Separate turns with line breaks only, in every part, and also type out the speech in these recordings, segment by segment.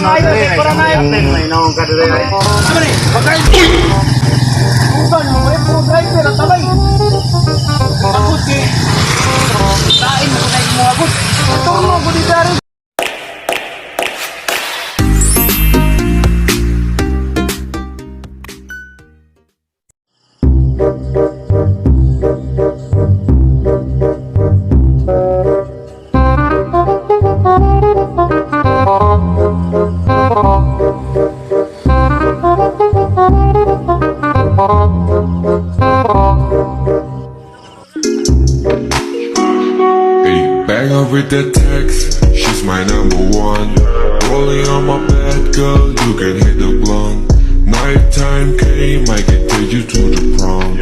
para na. May naong ka dito ay. Ano ni? Bakay. Bukan mo may pro driver at tabay. Abot ki. Kain mo na mo abot. Ito mo ko dito rin.
Bang her with the text, she's my number one. Rolling on my bed, girl, you can hit the blunt. Nighttime came, I can take you to the prom.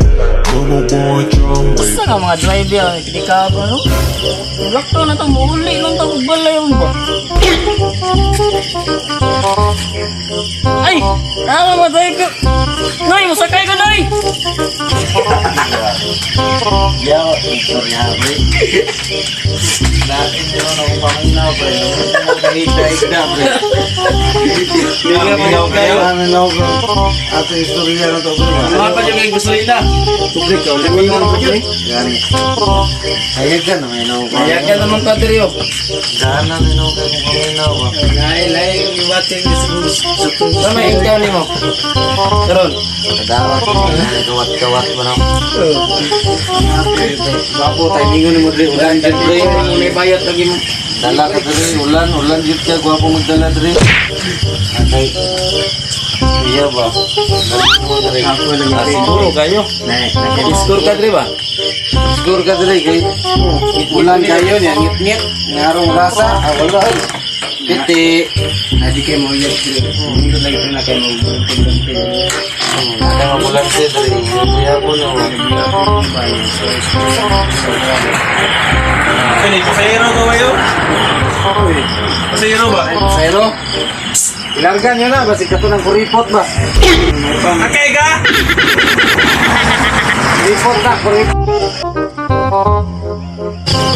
Mama boy, jump
Basta nga mga driver, hindi ka ba, no? Lakto na ito, mahuli lang ito, balay mo ba? Ay! Tama mga driver! Noy, masakay ka, Noy!
Yaw, istorya pre. Natin mo na upanginaw pre. Kahit-kahit pre. Ano na ako? Ato istorya na to pre.
Mga pa yung gusto nila.
Tubig ka, ulit mo na pre. Gani. Hayag ka na, may naong
Kaya ka naman Padre, oh.
Gana, may naong upanginaw ba?
Lain yung bating sa tungkol. Sama yung ikaw ni mo. Karon.
Kadawat mo na, kawat-kawat mo na.
Bapo, timingon mo dre. Ulan dyan dre. May bayat lagi mo.
Dala ka dre, ulan jud ka, gwapo magdala dre. Okay. Iya ba?
Siguro kayo. Score ka dre ba?
Siguro ka dre, kay ulan kayo niya, ngit-ngit, ngarong rasa, wala. Piti.
Adi kayo mo yun dre. Hindi lagi ito na kayo mo.
Ada mabulan siya dre, kuya po no.
Kani, pasayero ka kayo? Pasayero ba?
Sayro? Ilargan nyo na, basi ka to ng kuripot ba?
Akay ka?
Kuripot na, kuripot.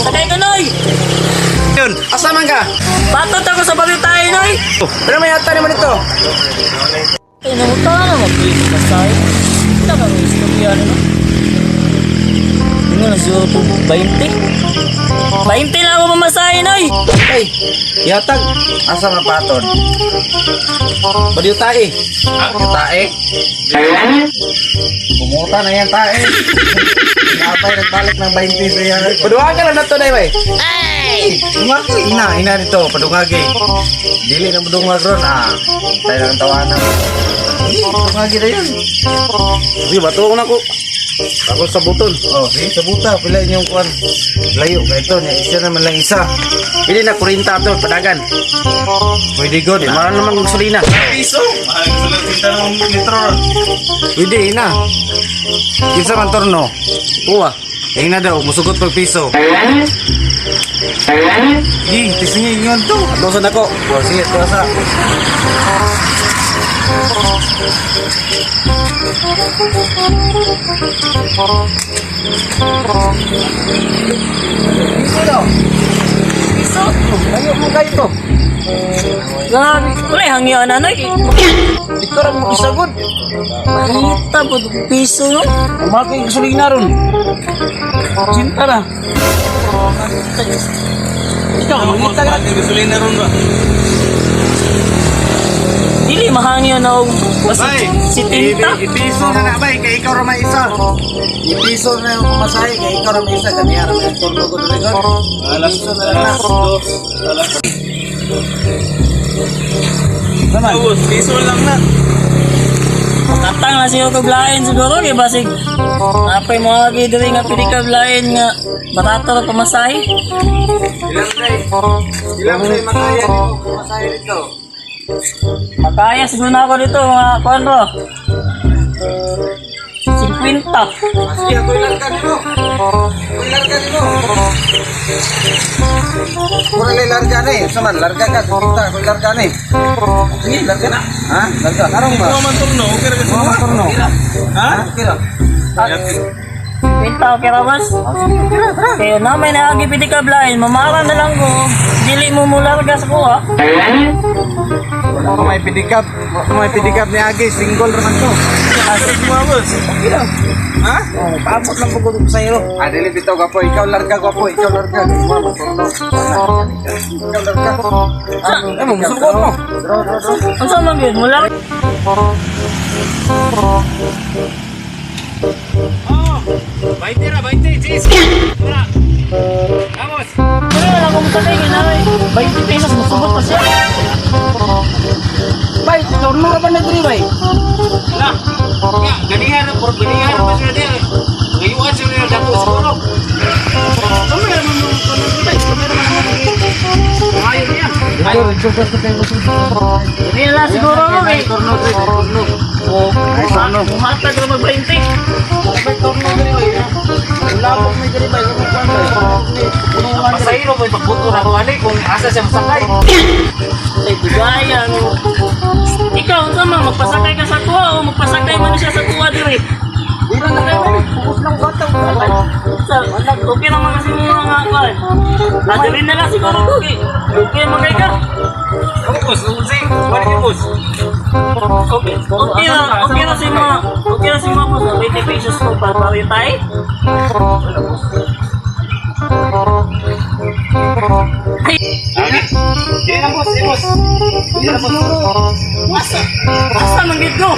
Sakay ka, Noy!
Yun, asa man ka?
Batot ako sa balitay, Noy!
Pero may hata naman ito.
Ay, namuta na mag-please ka sa'yo. Wala ka may istorya, no? Hindi nga siguro ito 20. 20 lang ako mamasahin, Noy!
Ay, yatag. Asa nga paton? Pwede yung tae. Yung tae?
Pumunta na yan tayo. Napay nagbalik ng 20 sa yan.
Paduwagan lang na ito na yun, eh.
Dumaki, ina dito, padungagi. Dili na padungag ron, tayo lang tawanan. Padungagi na yun.
Sige, bato ko na ko. Ako sa buton.
Oh, sige, sa buta, pilain yung kuwan. Layo, ganito, isa naman lang isa.
Pili na 40 ito, padagan.
Pwede good,
Mahal naman gasolina.
Piso? Mahal ka sa lasinta ng litro.
Pwede, ina. Kinsa man torno.
Uwa.
Ina daw, musugot pag piso. Di, tisingin yun to.
Dosan ako.
Oh, sige, tuwasa.
Piso?
Ayaw mo kayo to.
Grabe. Wala yung hangyo na, Noy.
Ikaw rin mo isagod.
Mahita po itong piso, no?
Umakay gasolina ron. Cinta na. Ikaw, mangita ka.
Mahal gasolina ron ba?
Dili mahangyo na og basta
Bay,
si Tinta.
ipiso na na, bay, kay ikaw ramay isa. Ipiso na yung masahe, kay ikaw ramay isa. Kaniya ramay yung turno ko na rin.
Alas
Ipiso na lang na.
alas.
Naman.
Ubus, piso lang na.
Katang na siya kablain siguro kay basig. Napay mga gidiri nga pili kablain nga barato ra pamasahe.
Ilang day makaya nito, masahe nito.
Makaya siguro na ako dito mga konro. 50.
Sige, ako ilargan nito. Ako ilargan nito. Pura lay larga na eh. Saman, larga ka. Kita, ako ilargan eh. Sige, larga na. Ha? Larga. Karong ba?
Mga manturno, okay na kasi.
Mga turno.
Ha?
Kira.
Pinta okay ra mas. Kaya namin na agi piti kablain, mamara na lang ko. Dili mo mula ka sa kuha.
May pedicab ni Agi, single naman to.
Asa semua bos.
Okay lang.
Ha?
Oh, paabot lang po ko sa iyo. Dili bitaw gapo, ikaw larga gapo, ikaw larga. Ikaw larga. Mo musugot mo.
Ang saan lang yun? Wala rin.
Oh, 20 ra, 20, sis. Wala. Vamos.
Pero wala akong sakay. Ginaway. 20 pesos. Masubot pa siya.
Bay, turno ra ba na diri bay?
Lah. Ya, ganihan pa sila dia. Ngayuan sila na dato siguro. Kamera mo mo kunay, kamera mo mo. Ayo niya.
Hindi na siguro mo eh.
Turno diri, turno.
Oh, buhatag na mag-20.
Bay, turno diri bay. Wala po may diri bay, kung kuan bay.
Pasahero mo pagbuto na ko ani kung asa siya masakay.
Ay, bigaya, no. Ikaw, ang sama, magpasakay ka sa tuwa o magpasakay man siya sa tuwa dire.
Dira na kayo bay, focus lang batang.
Okay naman kasi mga nga kan. Nadirin na lang siguro ko eh. Okay, magay ka.
Ako boss, usi. Wala ka boss.
Okay na si mga, okay na si mga boss. 20 pesos ko para bawi tayo.
Sige na boss, sige boss. Sige na boss.
Asa manggit ko?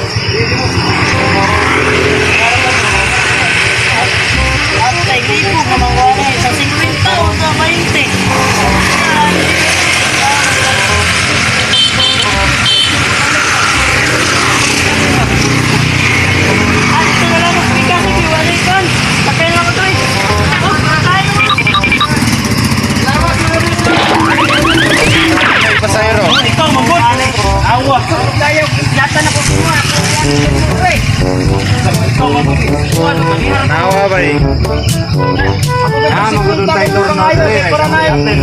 At kay libo ka mawala sa 50 o sa 20. At ito na lang magbigas, iwalay kan. Sakay lang ko to eh. Oh, sakay.
Pasahero.
Ikaw mabot. Awa.
Dayaw, datan ako semua.
Ikaw mabot.
Nawa bay. Magudon tayo turno diri.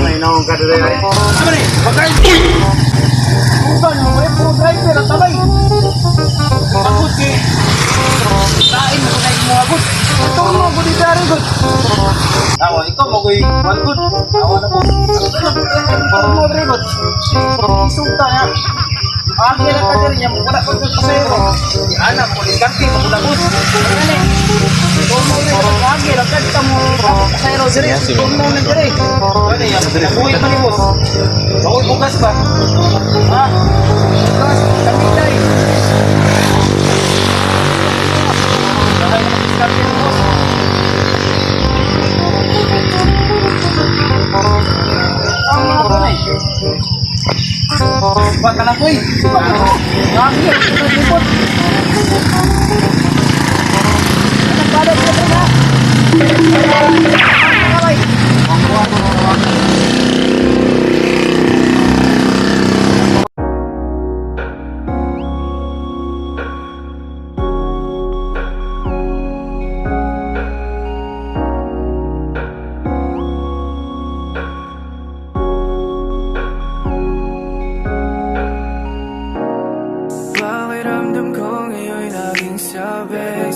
May naong ka diri.
Ano ni? Bakay.
Bukan mo may pro driver at tabay.
Abot ki. Lain mo na mo abot.
Turno ko di dari gud.
Awa, ikaw mo koy one good. Awa na po.
Turno diri gud. Isulta ya. Agi ra ka diri nya wala ko sa pasahero.
Si anak pulis kanti mo labot.
Turno diri gud. Agi ra ka ta mo pasahero diri. Turno na diri.
Ano yan? Nabuhay pa ni boss. Bawal bukas ba?
Ha? Bukas kami dai.
Nakay na discount ni boss.
Ang mga tunay.
Ba ka na koy.
Agi ra ka lipot. Nagbalot ka na.
Pakiramdam ko ngayon'y laging sabik.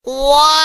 Wow!